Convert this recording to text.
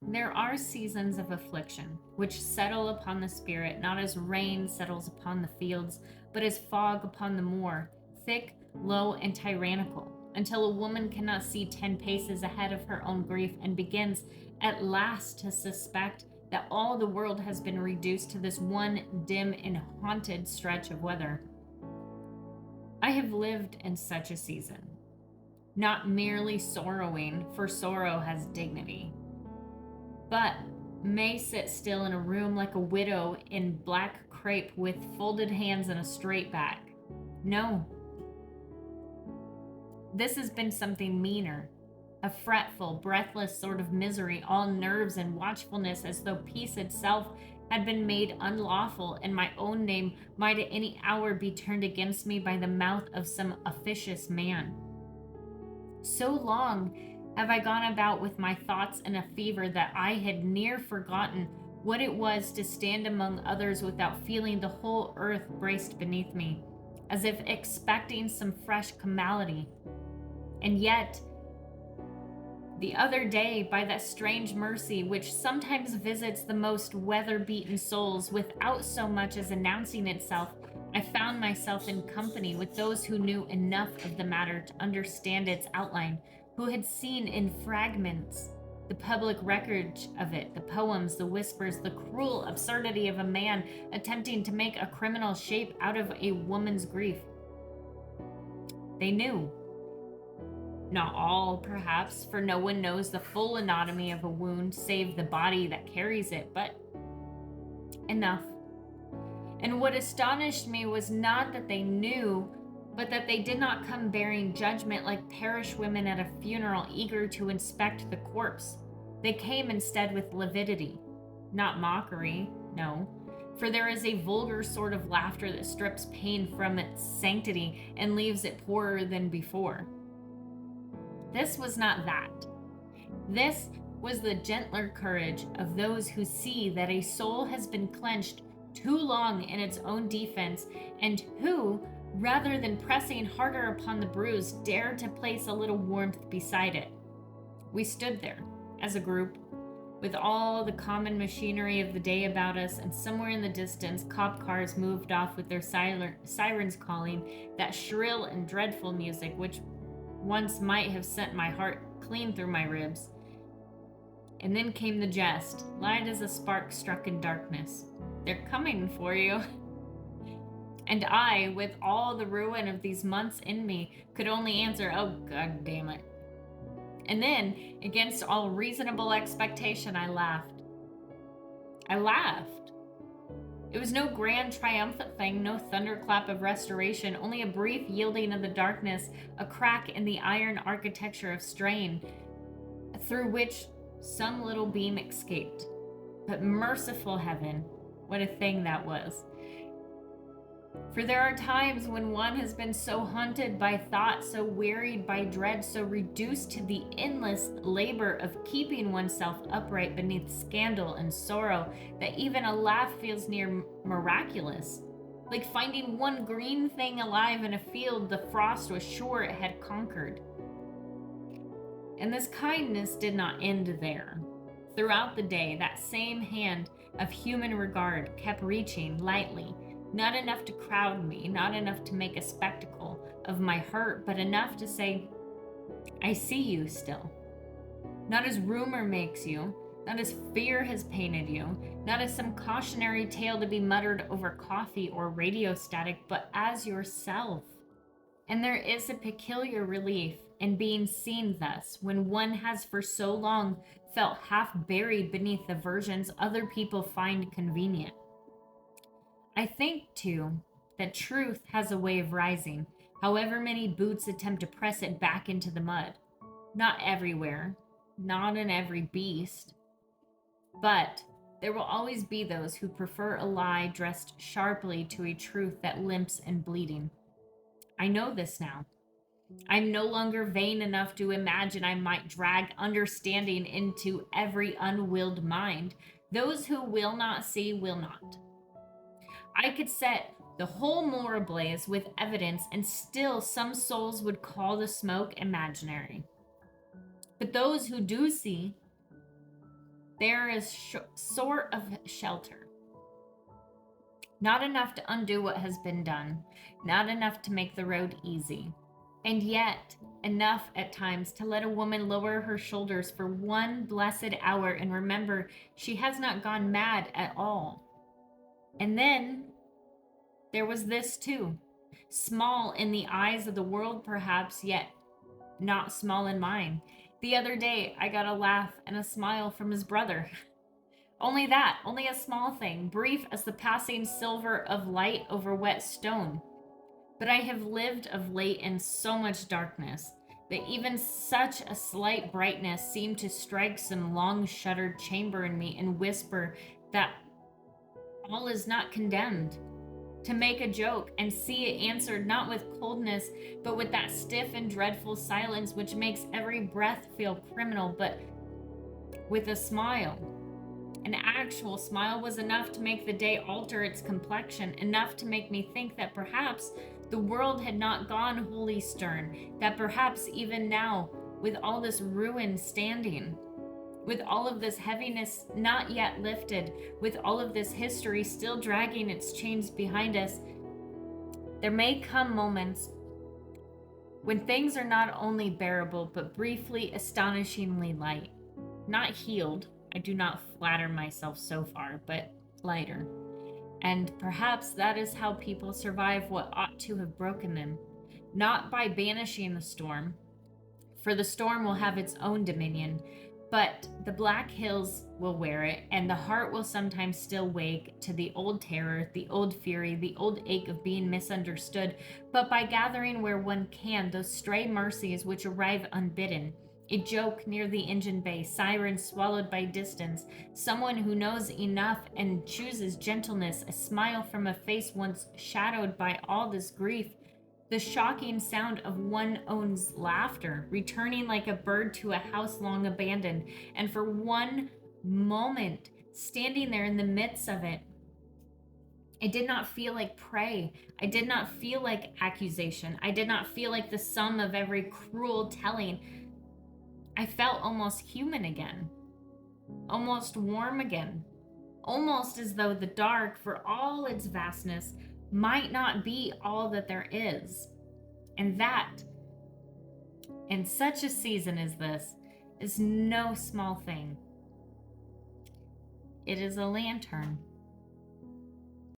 There are seasons of affliction, which settle upon the spirit, not as rain settles upon the fields, but as fog upon the moor, thick, low, and tyrannical, until a woman cannot see 10 paces ahead of her own grief and begins at last to suspect that all the world has been reduced to this one dim and haunted stretch of weather. I have lived in such a season, not merely sorrowing, for sorrow has dignity, but may sit still in a room like a widow in black crape with folded hands and a straight back. No, this has been something meaner, a fretful, breathless sort of misery, all nerves and watchfulness, as though peace itself had been made unlawful, and my own name might at any hour be turned against me by the mouth of some officious man. So long have I gone about with my thoughts in a fever that I had near forgotten what it was to stand among others without feeling the whole earth braced beneath me, as if expecting some fresh calamity. And yet, the other day, by that strange mercy which sometimes visits the most weather-beaten souls without so much as announcing itself, I found myself in company with those who knew enough of the matter to understand its outline, who had seen in fragments the public record of it, the poems, the whispers, the cruel absurdity of a man attempting to make a criminal shape out of a woman's grief. They knew. Not all, perhaps, for no one knows the full anatomy of a wound save the body that carries it, but enough. And what astonished me was not that they knew, but that they did not come bearing judgment like parish women at a funeral eager to inspect the corpse. They came instead with lividity, not mockery, no, for there is a vulgar sort of laughter that strips pain from its sanctity and leaves it poorer than before. This was not that. This was the gentler courage of those who see that a soul has been clenched too long in its own defense, and who, rather than pressing harder upon the bruise, dare to place a little warmth beside it. We stood there, as a group, with all the common machinery of the day about us, and somewhere in the distance, cop cars moved off with their sirens calling that shrill and dreadful music which once might have sent my heart clean through my ribs. And then came the jest, light as a spark struck in darkness. They're coming for you. And I, with all the ruin of these months in me, could only answer, oh, God damn it. And then, against all reasonable expectation, I laughed. I laughed. It was no grand triumphant thing, no thunderclap of restoration, only a brief yielding of the darkness, a crack in the iron architecture of strain, through which some little beam escaped. But merciful heaven, what a thing that was. For there are times when one has been so haunted by thought, so wearied by dread, so reduced to the endless labor of keeping oneself upright beneath scandal and sorrow, that even a laugh feels near miraculous. Like finding one green thing alive in a field the frost was sure it had conquered. And this kindness did not end there. Throughout the day, that same hand of human regard kept reaching lightly, not enough to crowd me, not enough to make a spectacle of my hurt, but enough to say, I see you still. Not as rumor makes you, not as fear has painted you, not as some cautionary tale to be muttered over coffee or radio static, but as yourself. And there is a peculiar relief in being seen thus, when one has for so long felt half buried beneath the versions other people find convenient. I think, too, that truth has a way of rising, however many boots attempt to press it back into the mud. Not everywhere, not in every beast, but there will always be those who prefer a lie dressed sharply to a truth that limps and bleeding. I know this now. I'm no longer vain enough to imagine I might drag understanding into every unwilled mind. Those who will not see will not. I could set the whole moor ablaze with evidence, and still some souls would call the smoke imaginary. But those who do see There is sort of shelter. Not enough to undo what has been done, not enough to make the road easy, and yet enough at times to let a woman lower her shoulders for one blessed hour and remember she has not gone mad at all. And then there was this too, small in the eyes of the world perhaps, yet not small in mine. The other day, I got a laugh and a smile from his brother. Only that, only a small thing, brief as the passing silver of light over wet stone. But I have lived of late in so much darkness that even such a slight brightness seemed to strike some long shuttered chamber in me and whisper that all is not condemned. To make a joke and see it answered not with coldness, but with that stiff and dreadful silence which makes every breath feel criminal, but with a smile. An actual smile was enough to make the day alter its complexion, enough to make me think that perhaps the world had not gone wholly stern, that perhaps even now, with all this ruin standing, with all of this heaviness not yet lifted, with all of this history still dragging its chains behind us, there may come moments when things are not only bearable, but briefly astonishingly light. Not healed, I do not flatter myself so far, but lighter. And perhaps that is how people survive what ought to have broken them. Not by banishing the storm, for the storm will have its own dominion, but the black hills will wear it, and the heart will sometimes still wake to the old terror, the old fury, the old ache of being misunderstood, but by gathering where one can those stray mercies which arrive unbidden. A joke near the engine bay, sirens swallowed by distance, someone who knows enough and chooses gentleness, a smile from a face once shadowed by all this grief, the shocking sound of one's own laughter, returning like a bird to a house long abandoned, and for one moment standing there in the midst of it. I did not feel like prey. I did not feel like accusation. I did not feel like the sum of every cruel telling. I felt almost human again, almost warm again, almost as though the dark, for all its vastness, might not be all that there is. And that, in such a season as this, is no small thing. It is a lantern